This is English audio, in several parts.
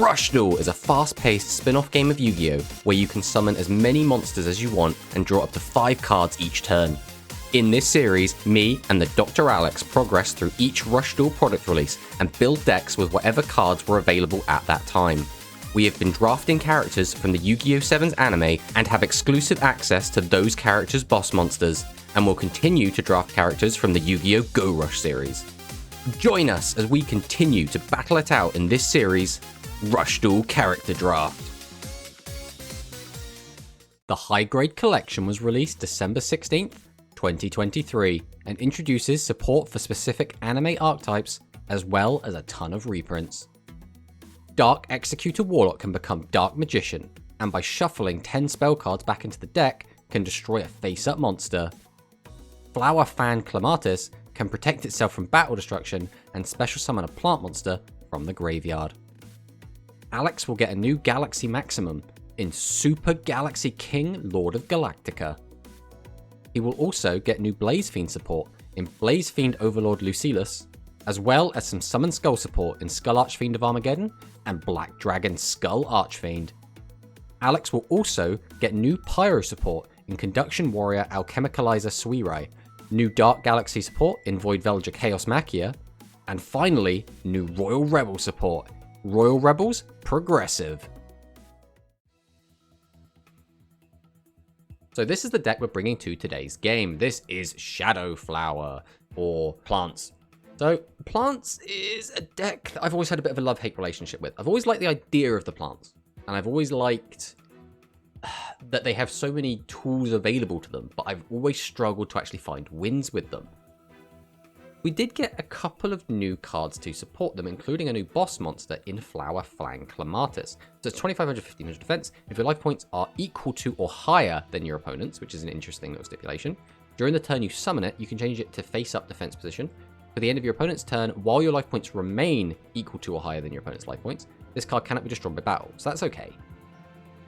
Rush Duel is a fast-paced spin-off game of Yu-Gi-Oh! Where you can summon as many monsters as you want and draw up to 5 cards each turn. In this series, me and the TheDrAlex progress through each Rush Duel product release and build decks with whatever cards were available at that time. We have been drafting characters from the Yu-Gi-Oh! 7's anime and have exclusive access to those characters' boss monsters, and will continue to draft characters from the Yu-Gi-Oh! Go Rush series. Join us as we continue to battle it out in this series, Rush Duel Character Draft. The High Grade Collection was released December 16th, 2023, and introduces support for specific anime archetypes, as well as a ton of reprints. Dark Executor Warlock can become Dark Magician, and by shuffling 10 spell cards back into the deck, can destroy a face-up monster. Flower Fan Clematis can protect itself from battle destruction and special summon a plant monster from the graveyard. Alex will get a new Galaxy Maximum in Super Galaxy King Lord of Galactica. He will also get new Blaze Fiend support in Blaze Fiend Overlord Lucilus, as well as some Summon Skull support in Skull Archfiend of Armageddon and Black Dragon Skull Archfiend. Alex will also get new Pyro support in Conduction Warrior Alchemicalizer Suirai, new Dark Galaxy support in Void Velger Chaos Machia, and finally, new Royal Rebel support, Royal Rebels Progressive. So this is the deck we're bringing to today's game. This is Shadow Flower, or Plants. So Plants is a deck that I've always had a bit of a love-hate relationship with. I've always liked the idea of the Plants, and I've always liked that they have so many tools available to them, but I've always struggled to actually find wins with them. We did get a couple of new cards to support them, including a new boss monster in Flower Fang Clematis. So it's 2500, 1500 defense. If your life points are equal to or higher than your opponent's, which is an interesting little stipulation, during the turn you summon it, you can change it to face-up defense position. For the end of your opponent's turn, while your life points remain equal to or higher than your opponent's life points, this card cannot be destroyed by battle, so that's okay.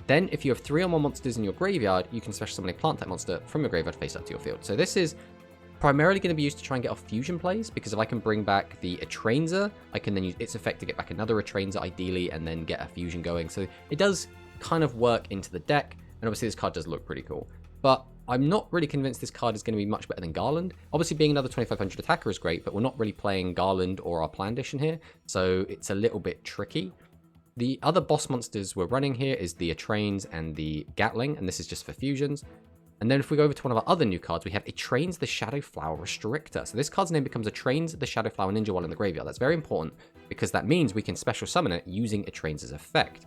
Then, if you have 3 or more monsters in your graveyard, you can special summon a plant-type monster from your graveyard face up to your field. So this is primarily going to be used to try and get off fusion plays, because if I can bring back the Etrainza, I can then use its effect to get back another Etrainza ideally, and then get a fusion going. So it does kind of work into the deck, and obviously this card does look pretty cool. But I'm not really convinced this card is going to be much better than Garland. Obviously being another 2500 attacker is great, but we're not really playing Garland or our Plan Edition here, so it's a little bit tricky. The other boss monsters we're running here is the Etrains and the Gatling, and this is just for fusions. And then if we go over to one of our other new cards, we have Etrains the Shadow Flower Restrictor. So this card's name becomes Etrains the Shadow Flower Ninja while in the graveyard. That's very important, because that means we can special summon it using Etrains' effect.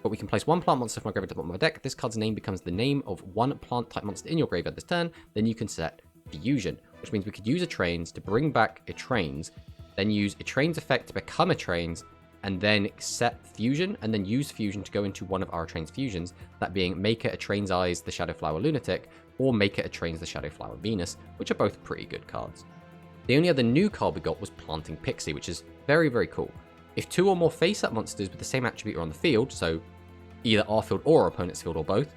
But we can place one plant monster from our graveyard to the bottom of our deck. This card's name becomes the name of one plant type monster in your graveyard this turn. Then you can set Fusion, which means we could use Etrains to bring back Etrains, then use Etrains' effect to become Etrains, and then set Fusion, and then use Fusion to go into one of our Etrains fusions, that being make it Etrains Eyes the Shadow Flower Lunatic, or make it Etrains the Shadow Flower Venus, which are both pretty good cards. The only other new card we got was Planting Pixie, which is very, very cool. If 2 or more face-up monsters with the same attribute are on the field, so either our field or our opponent's field or both,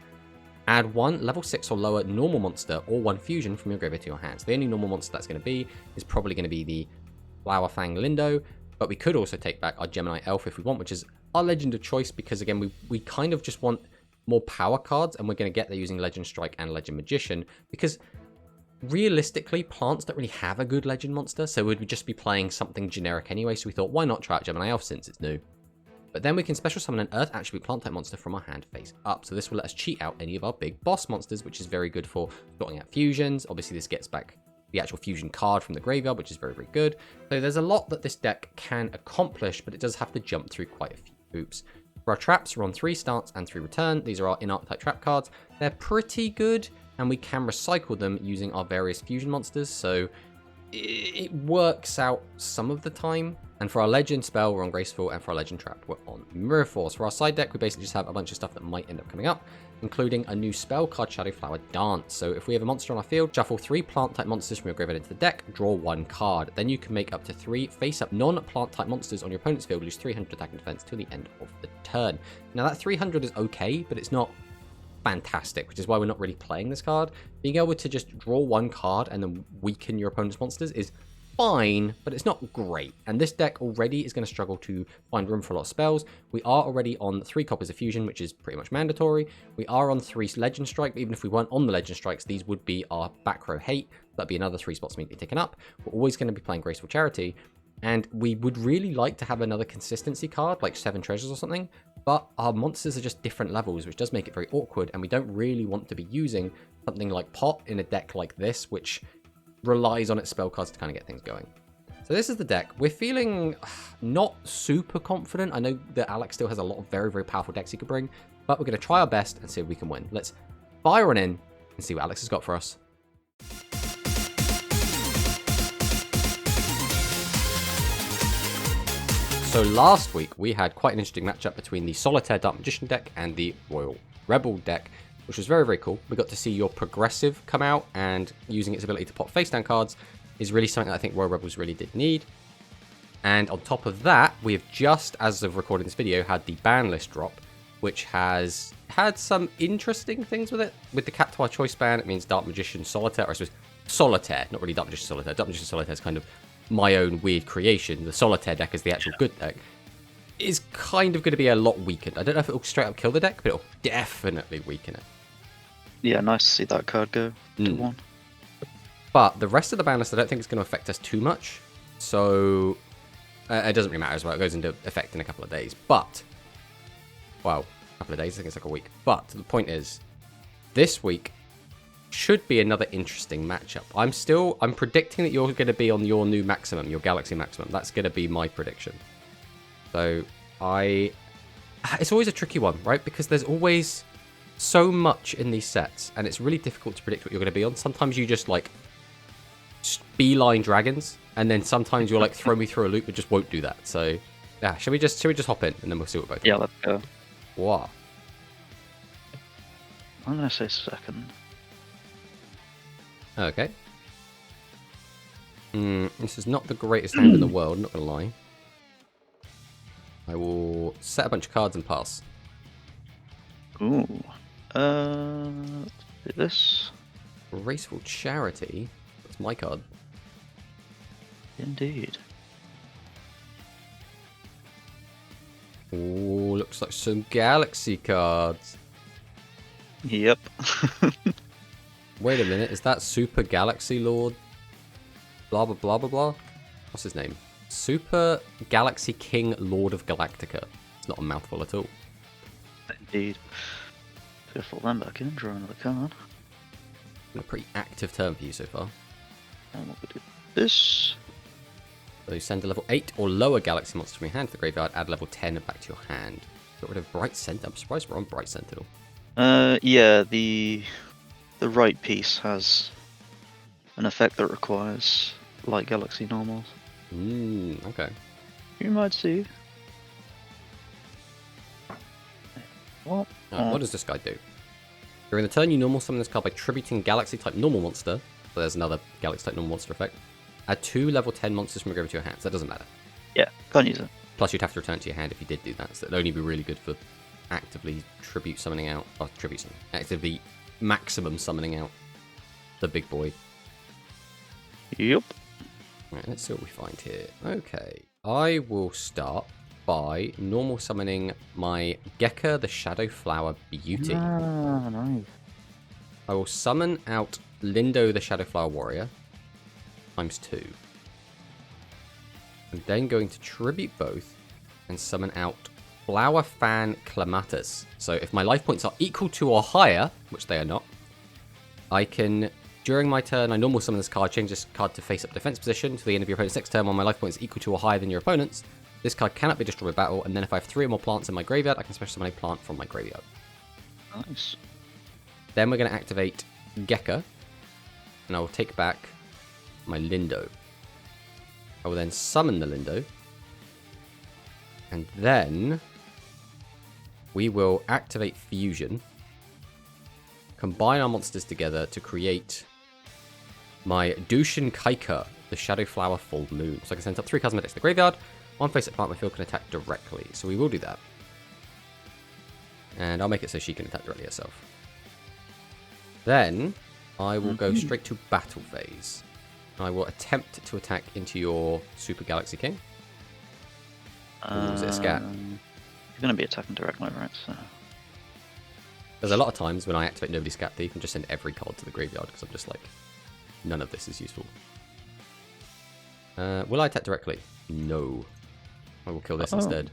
add 1 level 6 or lower normal monster or 1 fusion from your graveyard to your hands. The only normal monster that's going to be is probably going to be the Flower Fang Lindo, but we could also take back our Gemini Elf if we want, which is our legend of choice, because again, we kind of just want more power cards, and we're going to get there using Legend Strike and Legend Magician, because realistically, plants don't really have a good legend monster, so we'd just be playing something generic anyway, so we thought, why not try out Gemini Elf since it's new? But then we can special summon an Earth Attribute plant type monster from our hand face up, so this will let us cheat out any of our big boss monsters, which is very good for sorting out fusions. Obviously, this gets back the actual fusion card from the graveyard, which is very, very good. So there's a lot that this deck can accomplish, but it does have to jump through quite a few hoops. For our traps, we're on 3 starts and 3 return. These are our in-archetype trap cards. They're pretty good, and we can recycle them using our various fusion monsters, so it works out some of the time. And for our legend spell, we're on Graceful, and for our legend trap, we're on Mirror Force. For our side deck, we basically just have a bunch of stuff that might end up coming up, including a new spell card, Shadow Flower Dance. So if we have a monster on our field, shuffle 3 plant type monsters from your graveyard into the deck, draw 1 card. Then you can make up to 3 face-up non-plant type monsters on your opponent's field, lose 300 attack and defense till the end of the turn. Now that 300 is okay, but it's not fantastic, which is why we're not really playing this card. Being able to just draw 1 card and then weaken your opponent's monsters is fine, but it's not great. And this deck already is going to struggle to find room for a lot of spells. We are already on 3 copies of Fusion, which is pretty much mandatory. We are on 3 Legend Strike, but even if we weren't on the Legend Strikes, these would be our back row hate. That'd be another 3 spots immediately taken up. We're always going to be playing Graceful Charity, and we would really like to have another consistency card, like 7 Treasures or something, but our monsters are just different levels, which does make it very awkward, and we don't really want to be using something like Pot in a deck like this, which relies on its spell cards to kind of get things going. So this is the deck. We're feeling not super confident. I know that Alex still has a lot of very, very powerful decks he could bring, but we're going to try our best and see if we can win. Let's fire on in and see what Alex has got for us. So last week we had quite an interesting matchup between the Solitaire Dark Magician deck and the Royal Rebel deck, which was very, very cool. We got to see your progressive come out, and using its ability to pop face down cards is really something that I think Royal Rebels really did need. And on top of that, we have just, as of recording this video, had the ban list drop, which has had some interesting things with it. With the Captoire Choice ban, it means Dark Magician Solitaire, or I suppose Solitaire, not really Dark Magician Solitaire. Dark Magician Solitaire is kind of my own weird creation. The Solitaire deck is the actual good deck. Is kind of going to be a lot weakened. I don't know if it'll straight up kill the deck, but it'll definitely weaken it. Yeah, nice to see that card go to 1. But the rest of the ban list, I don't think it's going to affect us too much. So it doesn't really matter as well. It goes into effect in a couple of days. But, well, a couple of days. I think it's like a week. But the point is, this week should be another interesting matchup. I'm predicting that you're going to be on your new maximum, your Galaxy maximum. That's going to be my prediction. So it's always a tricky one, right? Because there's always so much in these sets, and it's really difficult to predict what you're going to be on. Sometimes you just like beeline dragons, and then sometimes you're like throw me through a loop, but just won't do that. So yeah, should we just hop in and then we'll see what both. Yeah, let's go. What? I'm gonna say second. Okay. This is not the greatest hand in the world, not gonna lie. I will set a bunch of cards and pass. Ooh. Let's do this. Graceful Charity. That's my card. Indeed. Ooh, looks like some Galaxy cards. Yep. Wait a minute, is that Super Galaxy Lord? Blah, blah, blah, blah, blah? What's his name? Super Galaxy King Lord of Galactica. It's not a mouthful at all. Indeed. Gonna fold them back in, draw another card. A pretty active turn for you so far. And we'll do this. So you send a level 8 or lower Galaxy monster from your hand to the graveyard, add level 10 back to your hand. Got rid of Bright Sentinel. I'm surprised we're on Bright Sentinel. Yeah, the right piece has an effect that requires light Galaxy normals. Okay. You might see. What does this guy do? During the turn, you normal summon this card by tributing Galaxy-type normal monster. So there's another Galaxy-type normal monster effect. Add 2 level 10 monsters from your graveyard to your hand. So that doesn't matter. Yeah, can't use it. Plus, you'd have to return it to your hand if you did do that. So it'd only be really good for actively actively maximum summoning out the big boy. Yep. Right, let's see what we find here. Okay, I will start by normal summoning my Gekka, the Shadow Flower Beauty. Ah, nice. I will summon out Lindo, the Shadow Flower Warrior, ×2. I'm then going to tribute both and summon out Flower Fan Clematis. So if my life points are equal to or higher, which they are not, I can, during my turn, I normal summon this card, change this card to face up defense position to the end of your opponent's next turn while my life points are equal to or higher than your opponent's. This card cannot be destroyed by battle, and then if I have 3 or more plants in my graveyard, I can special summon a plant from my graveyard. Nice. Then we're going to activate Gekka, and I will take back my Lindo. I will then summon the Lindo, and then we will activate Fusion, combine our monsters together to create my Dushin Kaika, the Shadow Flower Full Moon. So I can send up 3 cards from my deck to the graveyard. One face-up plant my field can attack directly. So we will do that. And I'll make it so she can attack directly herself. Then I will go straight to battle phase. I will attempt to attack into your Super Galaxy King. Or was it a scat? You're going to be attacking directly, right? So. There's a lot of times when I activate Nobody Scat Thief and just send every card to the graveyard because I'm just like, none of this is useful. Will I attack directly? No. I will kill this instead.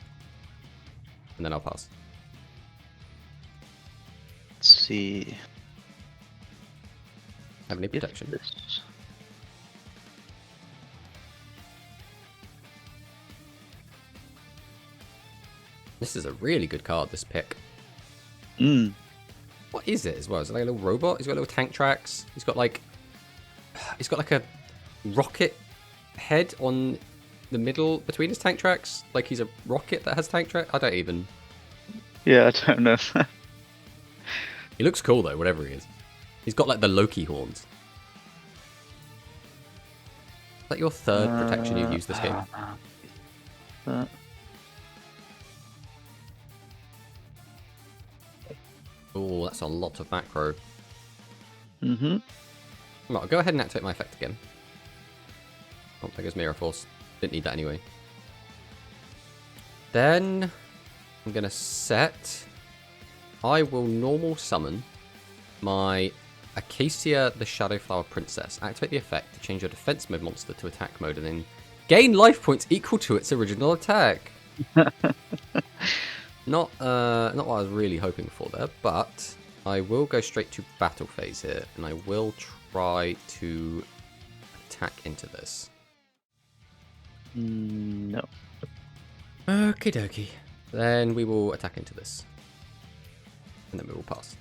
And then I'll pass. Let's see. Have any protection? This is a really good card, this pick. What is it as well? Is it like a little robot? He's got little tank tracks. He's got like a rocket head on the middle between his tank tracks. Like he's a rocket that has tank track. I don't even. Yeah, I don't know. He looks cool though, whatever he is. He's got like the Loki horns. Is that your third protection you've used this game? Oh, that's a lot of macro. Right, I'll go ahead and activate my effect again. Oh, there goes Mirror Force. Didn't need that anyway. Then I'm going to set... I will normal summon my Acacia the Shadowflower Princess. Activate the effect to change your defense mode monster to attack mode and then gain life points equal to its original attack. Not what I was really hoping for there, but I will go straight to battle phase here, and I will try to attack into this. No. Okie dokie. Then we will attack into this. And then we will pass.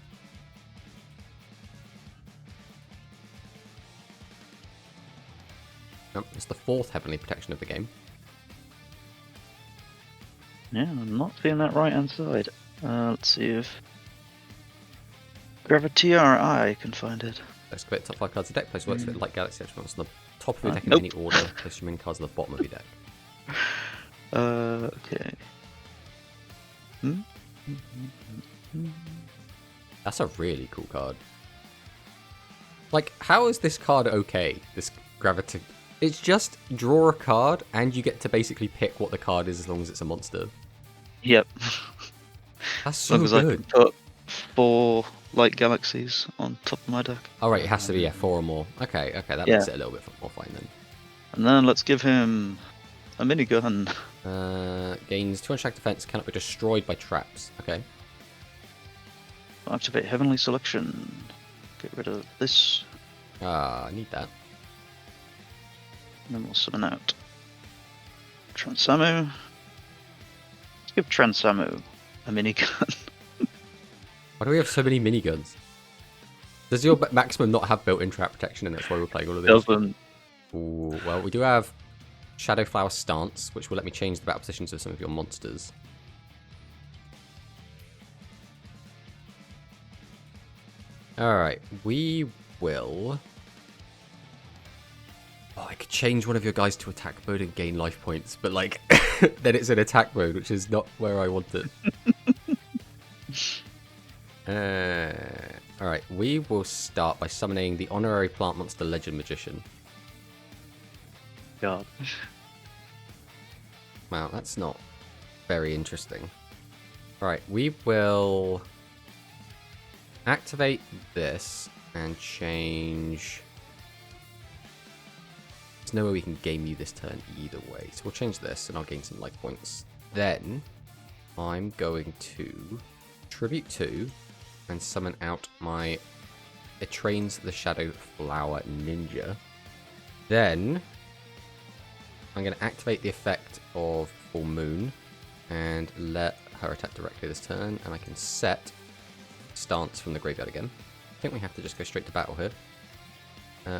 Oh, it's the fourth Heavenly Protection of the game. Yeah, I'm not seeing that right-hand side. Let's see if Gravitiari can find it. Excavate top 5 cards of the deck. Place works a bit like Galaxy Edge ones on the top of your deck in Nope. any order. Place your main cards on the bottom of your deck. Okay. That's a really cool card. Like, how is this card okay? This Gravity. It's just draw a card and you get to basically pick what the card is as long as it's a monster. Yep. That's so As long as I good. can put 4 light galaxies on top of my deck. Oh, right, it has to be, 4 or more. Okay, that Yeah. makes it a little bit more fine then. And then let's give him a minigun. Gains 2 attack defense, cannot be destroyed by traps. Okay. Activate Heavenly Selection. Get rid of this. I need that. And then we'll summon out Transamu. Let's give Transamu a minigun. Why do we have so many miniguns? Does your maximum not have built-in trap protection and that's why we're playing all of these? Doesn't. Ooh, well, we do have Shadowflower Stance, which will let me change the battle positions of some of your monsters. Alright, we will... Oh, I could change one of your guys to attack mode and gain life points, but like, then it's in attack mode, which is not where I want it. Alright, we will start by summoning the honorary plant monster Legend Magician. God. Wow, that's not very interesting. Right, we will activate this and change... There's no way we can game you this turn either way. So we'll change this and I'll gain some life points. Then I'm going to tribute 2 and summon out my It Trains the Shadowflower Ninja. Then I'm going to activate the effect of Full Moon and let her attack directly this turn, and I can set Stance from the graveyard again. I think we have to just go straight to battle here.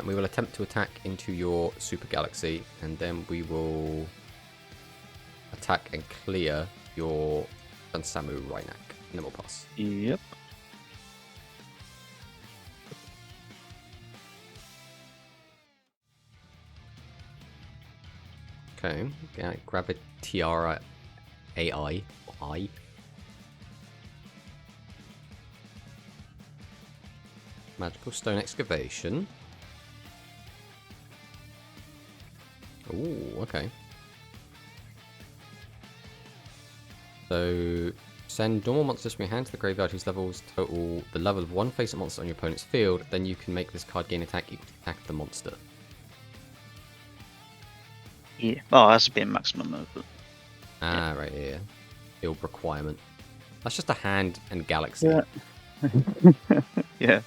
We will attempt to attack into your Super Galaxy, and then we will attack and clear your Dansamu Rhynak, and then we'll pass. Yep. Okay, Gravitiara AI. Magical Stone Excavation. Ooh, okay. So, send normal monsters from your hand to the graveyard whose levels total the level of one face-up monster on your opponent's field. Then you can make this card gain attack equal to attack of the monster. Yeah. Oh, it has to be a maximum movement. Ah, right here. Field requirement. That's just a hand and galaxy. Yeah. Yeah.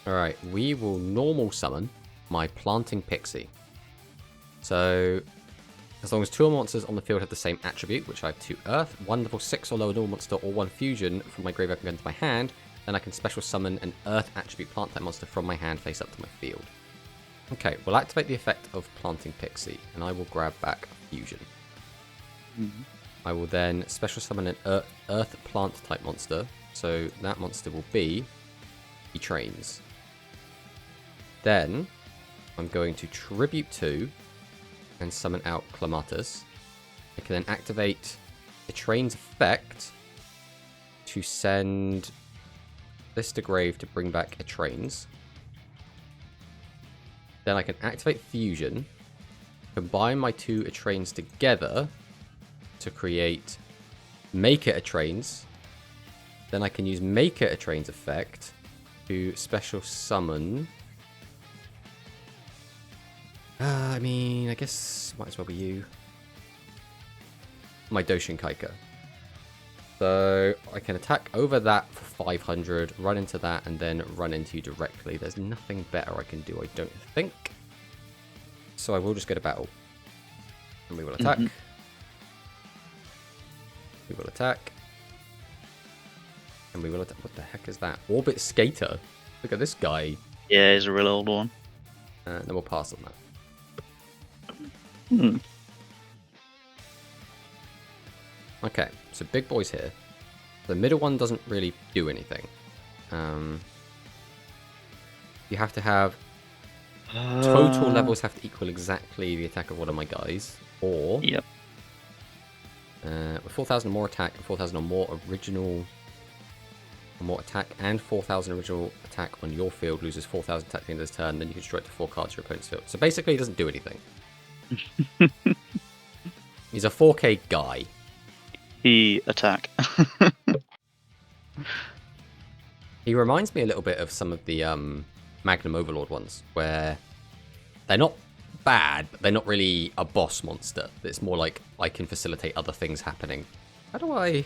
Alright, we will normal summon my Planting Pixie. So, as long as 2 monsters on the field have the same attribute, which I have 2 Earth, 1 level 6 or lower normal monster, or 1 fusion from my graveyard can go into my hand, then I can special summon an Earth attribute plant type monster from my hand face up to my field. Okay, we'll activate the effect of Planting Pixie, and I will grab back Fusion. Mm-hmm. I will then special summon an Earth plant type monster, so that monster will be Trains. Then, I'm going to Tribute 2 and summon out Clematis. I can then activate the Train's effect to send this to grave to bring back a Trains. Then I can activate Fusion, combine my 2 Trains together to create Make It a Trains. Then I can use Make It a Trains effect to special summon. I mean, I guess might as well be you. My Doshin Kaika. So I can attack over that for 500, run into that, and then run into you directly. There's nothing better I can do, I don't think. So I will just go to battle. And we will attack. We will attack. And we will attack. What the heck is that? Orbit Skater. Look at this guy. Yeah, he's a real old one. Then we'll pass on that. Okay, so big boys here. The middle one doesn't really do anything. You have to have total levels have to equal exactly the attack of one of my guys, or Yep. With 4,000 or more attack, and 4,000 or more original, or more attack, and 4,000 original attack on your field loses 4,000 attack at the end of this turn. Then you can destroy it to 4 cards your opponent's field. So basically, he doesn't do anything. He's a 4K guy. He attack. He reminds me a little bit of some of the Magnum Overlord ones, where they're not bad, but they're not really a boss monster. It's more like I can facilitate other things happening. How do I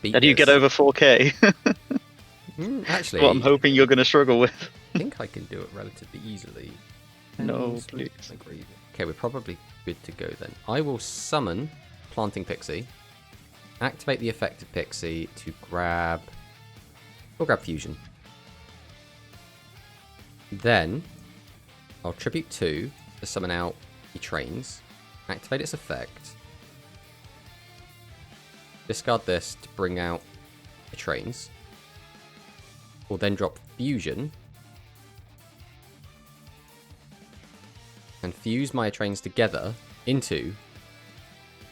beat How do you this? get over 4K? Actually, What I'm hoping you're going to struggle with. I think I can do it relatively easily. No, please. Okay, we're probably good to go then. I will summon Planting Pixie, activate the effect of Pixie to grab... We'll grab Fusion. Then, I'll Tribute 2 to summon out the Trains, activate its effect, discard this to bring out the Trains. We'll then drop Fusion, and fuse my Trains together into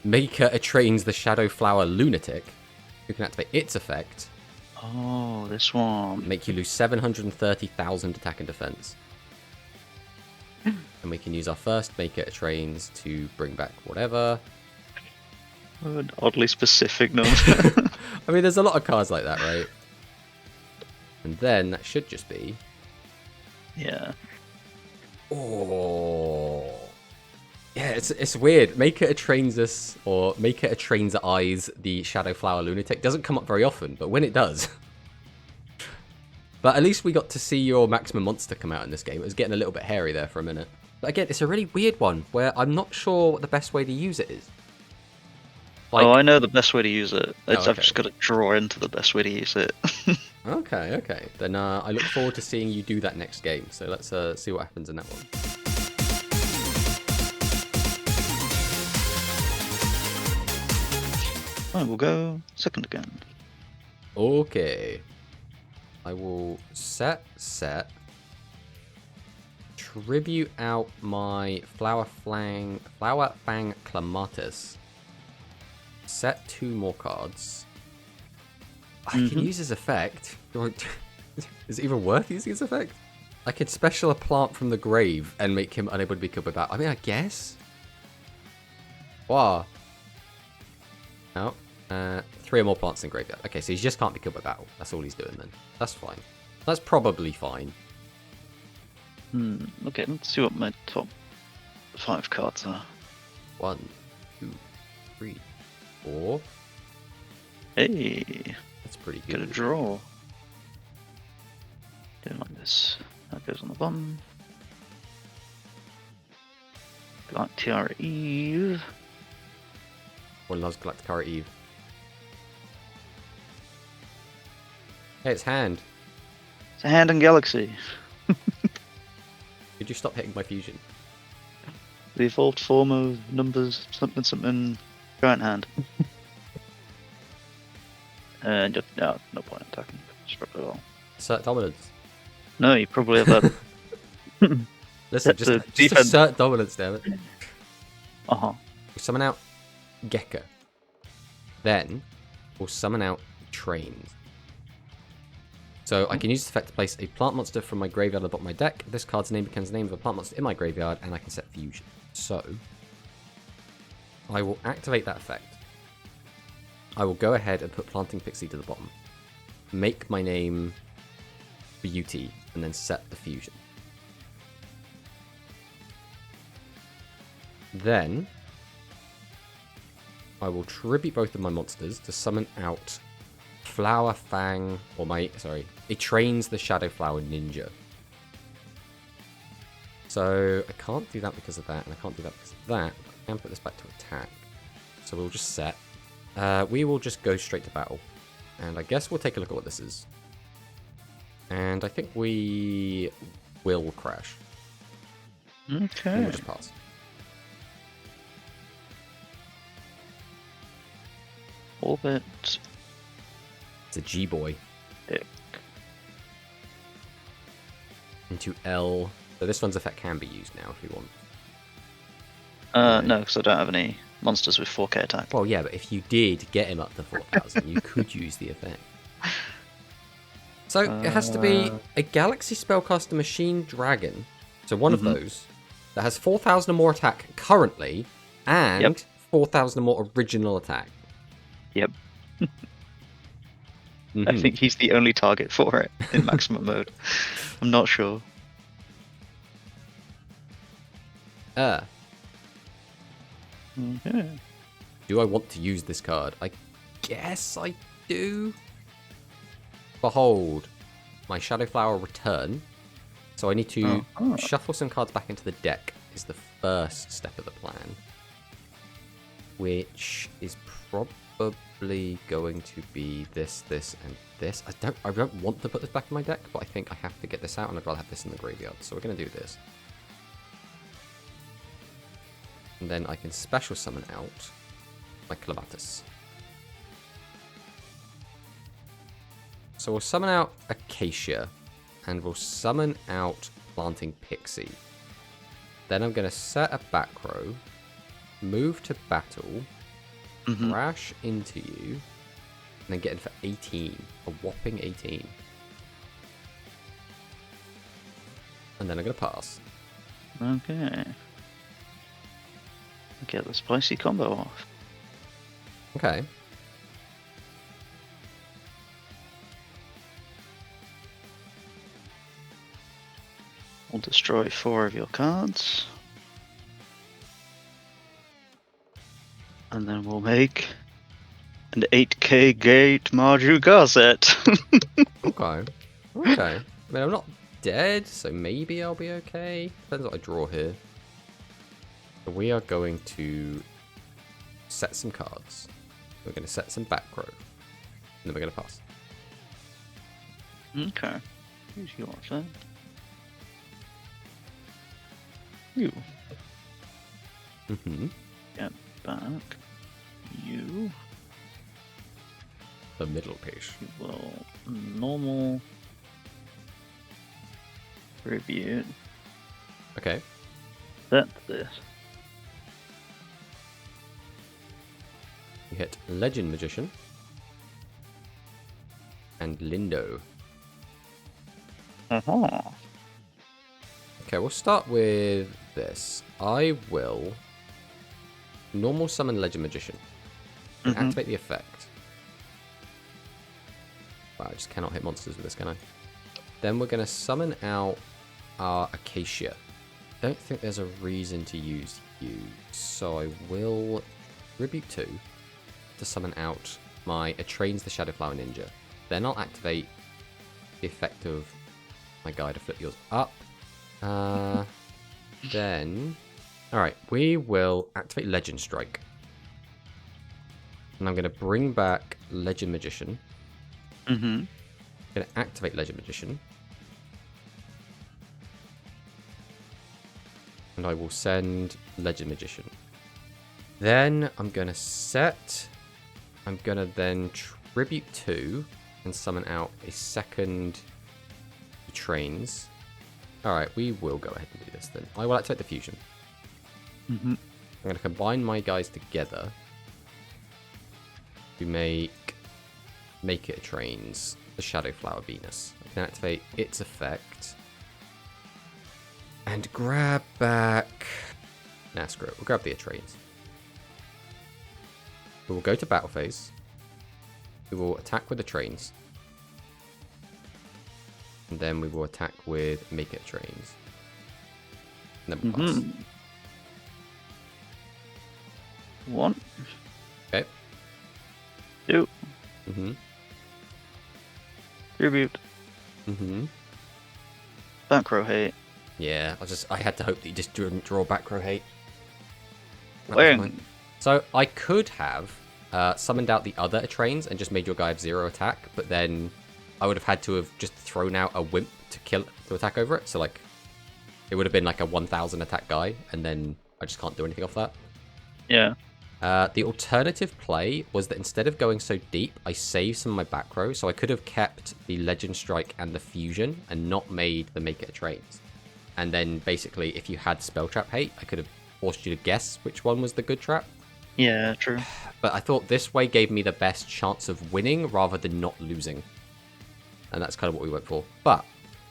Maker Trains the Shadow Flower Lunatic, who can activate its effect. Oh, this one. Make you lose 730,000 attack and defense. And we can use our first Maker Trains to bring back whatever. An oddly specific number. I mean, there's a lot of cards like that, right? And then that should just be... Yeah. Oh... Yeah, it's weird. Make It a Trains Us, or Make It a Trains Eyes the Shadow Flower Lunatic doesn't come up very often, but when it does... But at least we got to see your maximum monster come out in this game. It was getting a little bit hairy there for a minute. But again, it's a really weird one, where I'm not sure what the best way to use it is. Like... Oh, I know the best way to use it. I've okay. just got to draw into the best way to use it. Okay. Then I look forward to seeing you do that next game. So let's see what happens in that one. I will go second again. Okay. I will set. Tribute out my Flower Fang Clematis. Set 2 more cards. I can use his effect. Do Is it even worth using his effect? I could special a plant from the grave and make him unable to be killed by battle. I mean, I guess. Wow. No. 3 or more plants in graveyard. Okay, so he just can't be killed by battle. That's all he's doing then. That's fine. That's probably fine. Okay, let's see what my top 5 cards are. 1, 2, 3, 4. Hey, That's pretty get a good. draw. Do it like this. That goes on the bottom. Galactica Eve. One loves Galactica Eve. Hey, it's hand. It's a hand and galaxy. Could you stop hitting my fusion? The evolved form of numbers something something giant hand. And just no point attacking. Strip it all. Assert dominance. No, you probably have that. Listen, That's a just defense. assert dominance, damn it. Uh-huh. We'll summon out Gekka. Then we'll summon out Trains. So I can use this effect to place a plant monster from my graveyard at the bottom of my deck. This card's name becomes the name of a plant monster in my graveyard, and I can set fusion. So I will activate that effect. I will go ahead and put Planting Pixie to the bottom. Make my name Beauty, and then set the fusion. Then I will tribute both of my monsters to summon out Flower Fang, it trains the Shadow Flower Ninja. So I can't do that because of that, and I can't do that because of that. But I can put this back to attack. So we'll just set. We will just go straight to battle. And I guess we'll take a look at what this is. And I think we will crash. Okay. And we'll just pass. Orbit. It's a G-Boy. Dick. Into L. So this one's effect can be used now if you want. No, because I don't have any monsters with 4k attack. Well, yeah, but if you did get him up to 4,000, you could use the effect. So it has to be a Galaxy Spellcaster Machine Dragon. So one of those that has 4,000 or more attack currently, and 4,000 or more original attack. Yep. I think he's the only target for it in maximum mode. I'm not sure. Okay. Okay. Do I want to use this card? I guess I do. Behold, my Shadow Flower return. So I need to shuffle some cards back into the deck is the first step of the plan. Which is probably going to be this, and this. I don't want to put this back in my deck, but I think I have to get this out, and I'd rather have this in the graveyard. So we're going to do this. And then I can special summon out my Clematis. So we'll summon out Acacia, and we'll summon out Planting Pixie. Then I'm going to set a back row, move to battle, crash into you, and then get in for 18. A whopping 18. And then I'm going to pass. Okay. Get the spicy combo off. Okay. We'll destroy 4 of your cards. And then we'll make an 8k gate Marju card set. Okay. Okay. I mean, I'm not dead, so maybe I'll be okay. Depends what I draw here. So we are going to set some cards. We're going to set some back row. And then we're going to pass. Okay. Who's yours then? You. Get back. You. The middle piece. You will normal. Tribute. Okay. That's this. You hit Legend Magician. And Lindo. Uh-huh. Okay, we'll start with this. I will normal summon Legend Magician and activate the effect. Wow, I just cannot hit monsters with this, can I? Then we're going to summon out our Acacia. Don't think there's a reason to use you, so I will Tribute 2 to summon out my Atrains the Shadowflower Ninja. Then I'll activate the effect of my guy to flip yours up. Then... Alright, we will activate Legend Strike. And I'm going to bring back Legend Magician. Mm-hmm. I'm going to activate Legend Magician. And I will send Legend Magician. Then I'm going to set... I'm going to then Tribute 2 and summon out a second Trains. Alright, we will go ahead and do this then. I will activate the Fusion. Mm-hmm. I'm going to combine my guys together to make it a Trains, the Shadowflower Venus. I can activate its effect. And grab back... Nah, screw it. We'll grab the Trains. We will go to battle phase. We will attack with the Trains. And then we will attack with Make It Trains. And then pass. 1. Okay. 2. Mm-hmm. Tribute. Mm-hmm. Back row hate. Yeah, I had to hope that you just didn't draw back row hate. Wing. So I could have summoned out the other Trains and just made your guy have 0 attack, but then I would have had to have just thrown out a Wimp to attack over it. So like, it would have been like a 1000 attack guy, and then I just can't do anything off that. Yeah. The alternative play was that instead of going so deep, I saved some of my back row, so I could have kept the Legend Strike and the Fusion and not made the Make It a Trains. And then basically, if you had Spell Trap Hate, I could have forced you to guess which one was the good trap. Yeah, true. But I thought this way gave me the best chance of winning rather than not losing. And that's kind of what we went for. But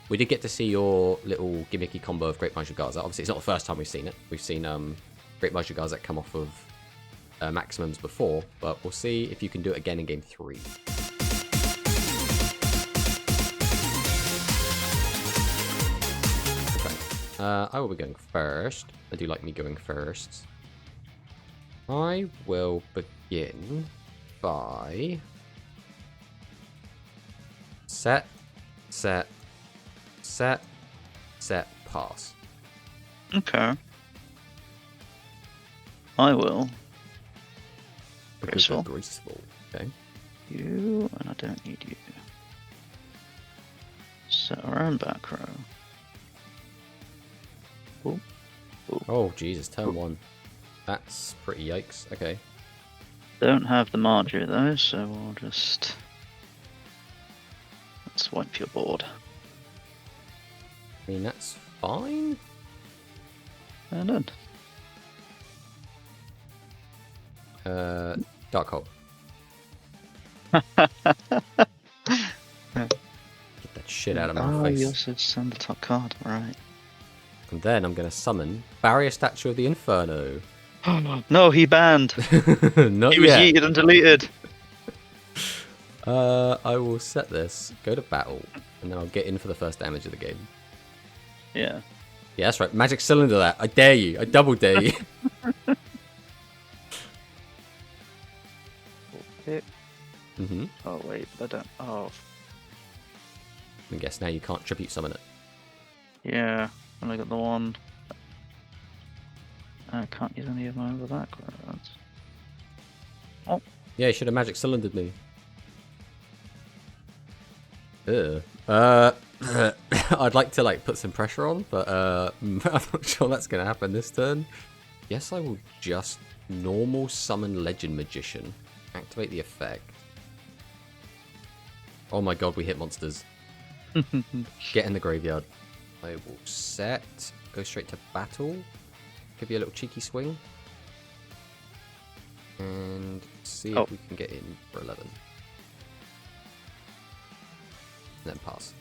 we did get to see your little gimmicky combo of Great Major-Gaza. Obviously, it's not the first time we've seen it. We've seen Great Major-Gaza come off of maximums before, but we'll see if you can do it again in game 3. Okay, I will be going first. I do like me going first. I will begin by set, pass. Okay. I will. Graceful. Graceful. Okay. You, and I don't need you. Set our own back row. Ooh. Ooh. Oh, Jesus, turn 1. That's pretty yikes. Okay. Don't have the Marjorie though, so we'll just... Let's wipe your board. I mean, that's fine. And then. Dark Hole. Get that shit out of my face. You also send the top card, right. And then I'm going to summon Barrier Statue of the Inferno. No, he banned. Not He was yet. yeeted and deleted. I will set this, go to battle, and then I'll get in for the first damage of the game. Yeah. Yeah, that's right. Magic Cylinder that. I dare you. I double dare you. Mm-hmm. Oh, wait, I don't... Oh, I guess now you can't tribute summon it. yeah. Only got the one. I can't use any of my other backgrounds. Oh. Yeah, you should have Magic Cylindered me. Ugh. I'd like to like put some pressure on, but I'm not sure that's going to happen this turn. Yes, I will just normal summon Legend Magician. Activate the effect. Oh my god, we hit monsters. Get in the graveyard. I will set. Go straight to battle. Give you a little cheeky swing. And see if we can get in for 11. And then pass.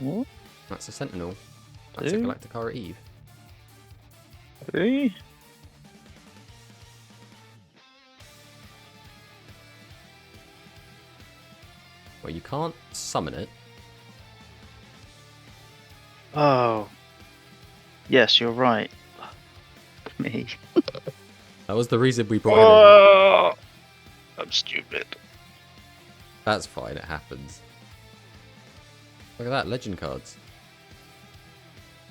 What? That's a Sentinel. That's a Two? Galactica Eve. 3? Well, you can't summon it. Oh. Yes, you're right. Me. That was the reason we brought him in. Oh, I'm stupid. That's fine, it happens. Look at that, legend cards.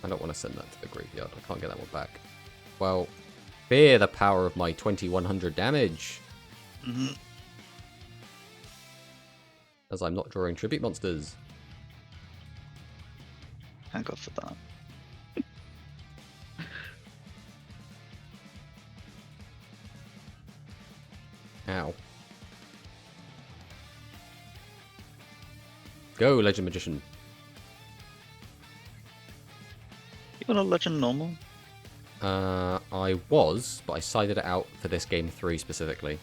I don't want to send that to the graveyard. I can't get that one back. Well, fear the power of my 2100 damage. Mm-hmm. As I'm not drawing tribute monsters. Thank God for that. Ow. Go, Legend Magician. You got a legend normal? I was, but I sided it out for this game 3 specifically.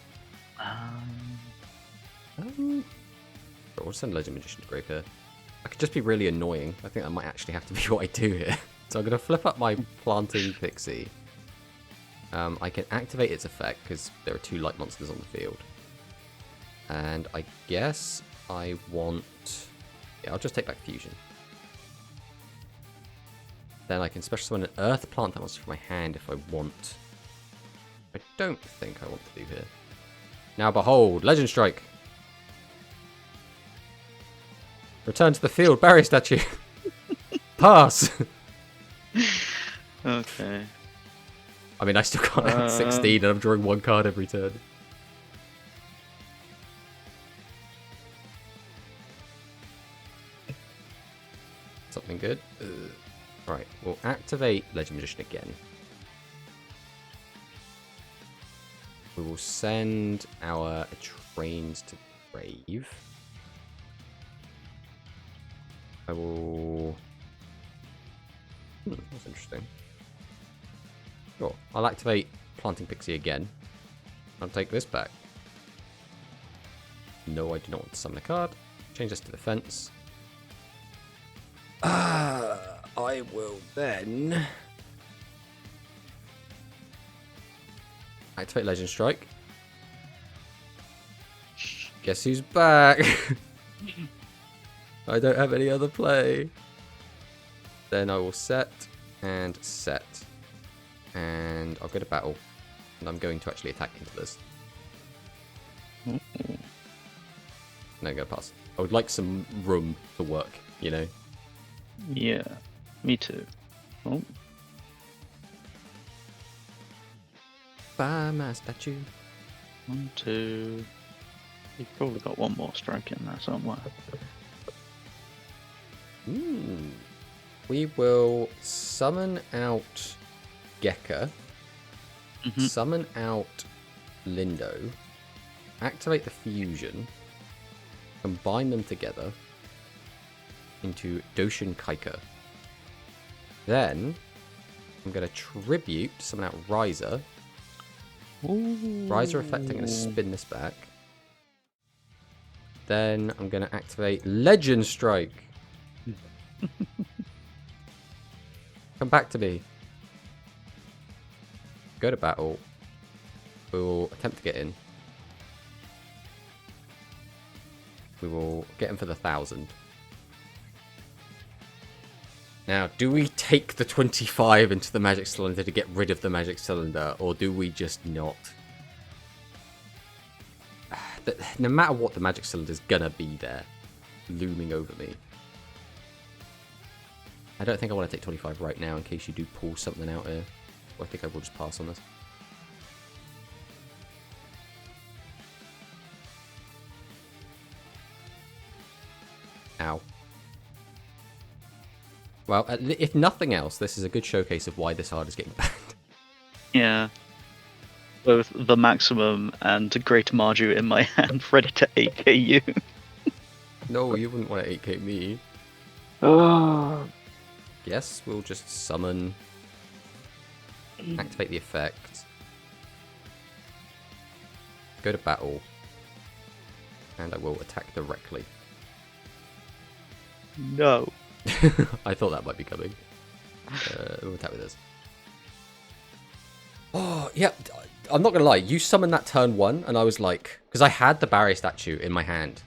But we'll send Legend Magician to grave here. I could just be really annoying. I think that might actually have to be what I do here. So I'm going to flip up my Planting Pixie. I can activate its effect because there are 2 light monsters on the field. And I guess I want... Yeah, I'll just take back Fusion. Then I can special summon an Earth Plant that monster from my hand if I want. I don't think I want to do here. Now behold, Legend Strike! Return to the field, barrier statue! Pass! Okay. I mean, I still can't add 16 and I'm drawing 1 card every turn. Something good? Right, we'll activate Legend Magician again. We will send our trains to grave. I will... that's interesting. Sure, I'll activate Planting Pixie again. I'll take this back. No, I do not want to summon a card. Change this to defense. I will then activate Legend Strike. Guess who's back? I don't have any other play. Then I will set and set. And I'll go to battle. And I'm going to actually attack into this. No, I'm going to pass. I would like some room to work, you know? Yeah, me too. Oh. Buy my statue. 1, 2. You've probably got 1 more strike in there somewhere. We will summon out Gekka, summon out Lindo, activate the fusion, combine them together into Doshin Kaika. Then I'm going to tribute, summon out Riser. Ooh. Riser effect, I'm going to spin this back. Then I'm going to activate Legend Strike. Come back to me. Go to battle. We will attempt to get in. We will get him for the 1,000. Now, do we take the 25 into the Magic Cylinder to get rid of the Magic Cylinder, or do we just not? No matter what, the Magic Cylinder's gonna be there, looming over me. I don't think I want to take 25 right now in case you do pull something out here. Or I think I will just pass on this. Ow. Well, if nothing else, this is a good showcase of why this card is getting banned. Yeah. Both the maximum and Great Marju in my hand, ready to 8k you. No, you wouldn't want to 8k me. Oh. Yes, we'll just summon, activate the effect, go to battle, and I will attack directly. No. I thought that might be coming. We'll attack with this. Oh, yeah. I'm not going to lie. You summoned that turn 1, and I was like... Because I had the barrier statue in my hand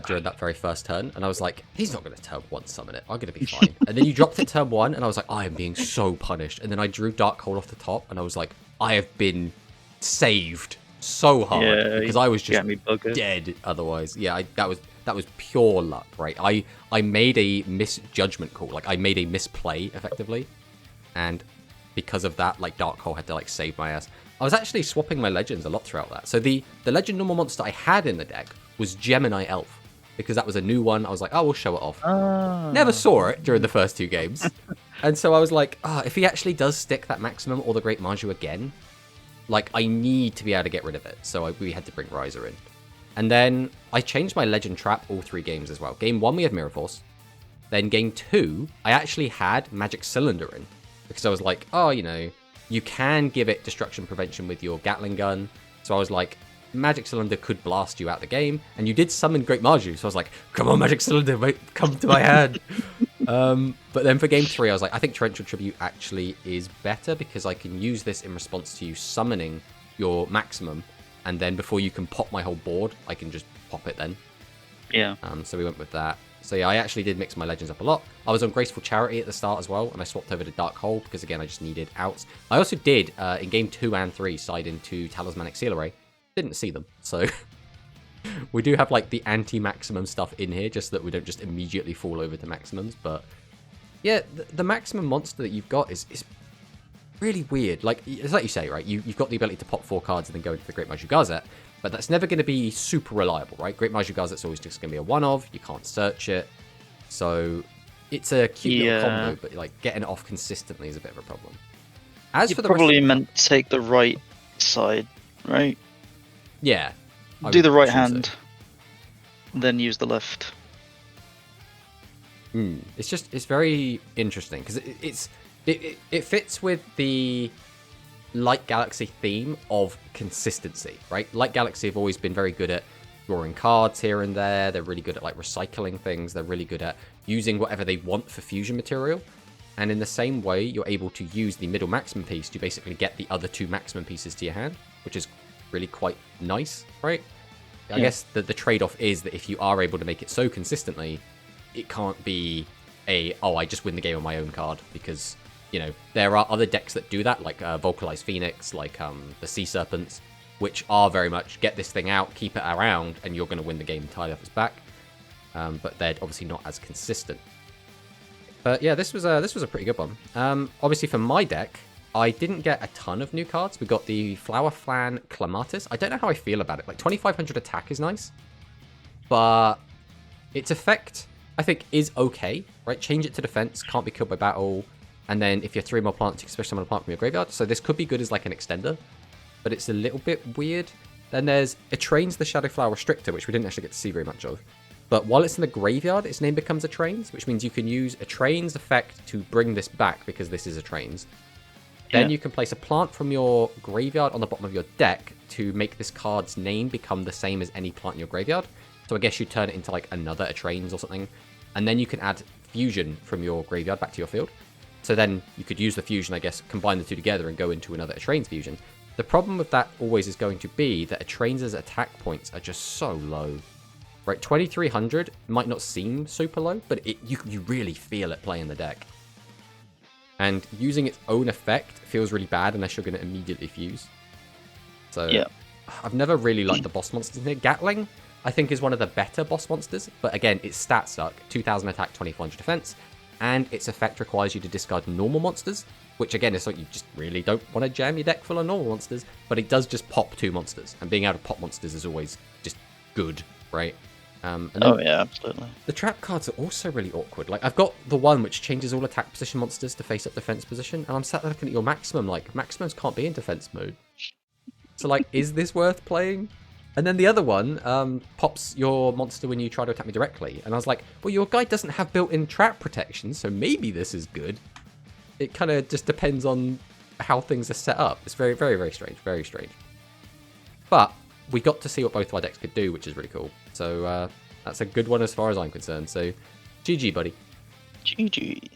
during that very first turn, and I was like, he's not going to turn 1 summon it. I'm going to be fine. And then you dropped it turn 1, and I was like, I am being so punished. And then I drew Dark Hole off the top, and I was like, I have been saved so hard. Because I was just dead otherwise. Yeah, that was pure luck, right? I made a misjudgment call. Like, I made a misplay, effectively. And because of that, like, Dark Hole had to, like, save my ass. I was actually swapping my legends a lot throughout that. So the legend normal monster I had in the deck was Gemini Elf. Because that was a new one. I was like, oh, we'll show it off. Never saw it during the first 2 games. And so I was like, if he actually does stick that maximum or the Great Maju again, like, I need to be able to get rid of it. So we had to bring Riser in. And then I changed my legend trap all 3 games as well. Game 1, we had Mirror Force. Then game 2, I actually had Magic Cylinder in. Because I was like, oh, you know, you can give it destruction prevention with your Gatling gun. So I was like, Magic Cylinder could blast you out the game. And you did summon Great Maju. So I was like, come on, Magic Cylinder, mate, come to my hand. But then for game 3, I was like, I think Torrential Tribute actually is better because I can use this in response to you summoning your maximum. And then before you can pop my whole board, I can just pop it then. Yeah. So we went with that. So yeah, I actually did mix my legends up a lot. I was on Graceful Charity at the start as well, and I swapped over to Dark Hole because, again, I just needed outs. I also did, in game 2 and 3, side into Talismanic Seal Array. Didn't see them, so... we do have, like, the anti-maximum stuff in here, just so that we don't just immediately fall over to maximums, but... yeah, the maximum monster that you've got is really weird. Like, it's like you say, right? You've got the ability to pop 4 cards and then go into the Great Maju Gazette, but that's never going to be super reliable, right? Great Maju Gazette's always just going to be a one-of. You can't search it. So it's a cute little combo, but like getting it off consistently is a bit of a problem. As for the probably meant to take the right side, right? Yeah. Do the right hand, then use the left. It's very interesting because it fits with the Light Galaxy theme of consistency, right? Light Galaxy have always been very good at drawing cards here and there. They're really good at like recycling things. They're really good at using whatever they want for fusion material. And in the same way, you're able to use the middle maximum piece to basically get the other 2 maximum pieces to your hand, which is really quite nice, right? I guess the trade-off is that if you are able to make it so consistently, it can't be I just win the game on my own card, because, you know, there are other decks that do that, like Vocalized Phoenix, like the Sea Serpents, which are very much get this thing out, keep it around, and you're going to win the game entirely off its back. But they're obviously not as consistent. But yeah, this was a pretty good one. Obviously for my deck, I didn't get a ton of new cards. We got the Flower Flan Clematis. I don't know how I feel about it. Like 2500 attack is nice, but its effect I think is okay, right? Change it to defense, can't be killed by battle, and then if you have 3 more plants, you can special summon a plant from your graveyard. So this could be good as like an extender, but it's a little bit weird. Then there's Trains the Shadowflower Restrictor, which we didn't actually get to see very much of. But while it's in the graveyard, its name becomes a Trains, which means you can use a Trains effect to bring this back, because this is a Trains. Then you can place a plant from your graveyard on the bottom of your deck to make this card's name become the same as any plant in your graveyard. So I guess you turn it into like another Trains or something. And then you can add Fusion from your graveyard back to your field. So then you could use the Fusion, I guess, combine the 2 together and go into another Trains Fusion. The problem with that always is going to be that Trains' attack points are just so low. Right, 2300 might not seem super low, but you really feel it playing the deck. And using its own effect feels really bad unless you're going to immediately fuse. So yeah. I've never really liked the boss monsters in here. Gatling, I think, is one of the better boss monsters. But again, its stats suck. 2000 attack, 2400 defense. And its effect requires you to discard normal monsters, which again is something you just really don't want to jam your deck full of normal monsters. But it does just pop 2 monsters. And being able to pop monsters is always just good, right? Oh yeah, absolutely. The trap cards are also really awkward. Like, I've got the one which changes all attack position monsters to face up defense position, and I'm sat there looking at your maximum, like, maximums can't be in defense mode. So, like, is this worth playing? And then the other one pops your monster when you try to attack me directly, and I was like, well, your guy doesn't have built-in trap protection, so maybe this is good. It kind of just depends on how things are set up. It's very, very, very strange. Very strange. But we got to see what both of our decks could do, which is really cool. So that's a good one as far as I'm concerned. So GG, buddy. GG.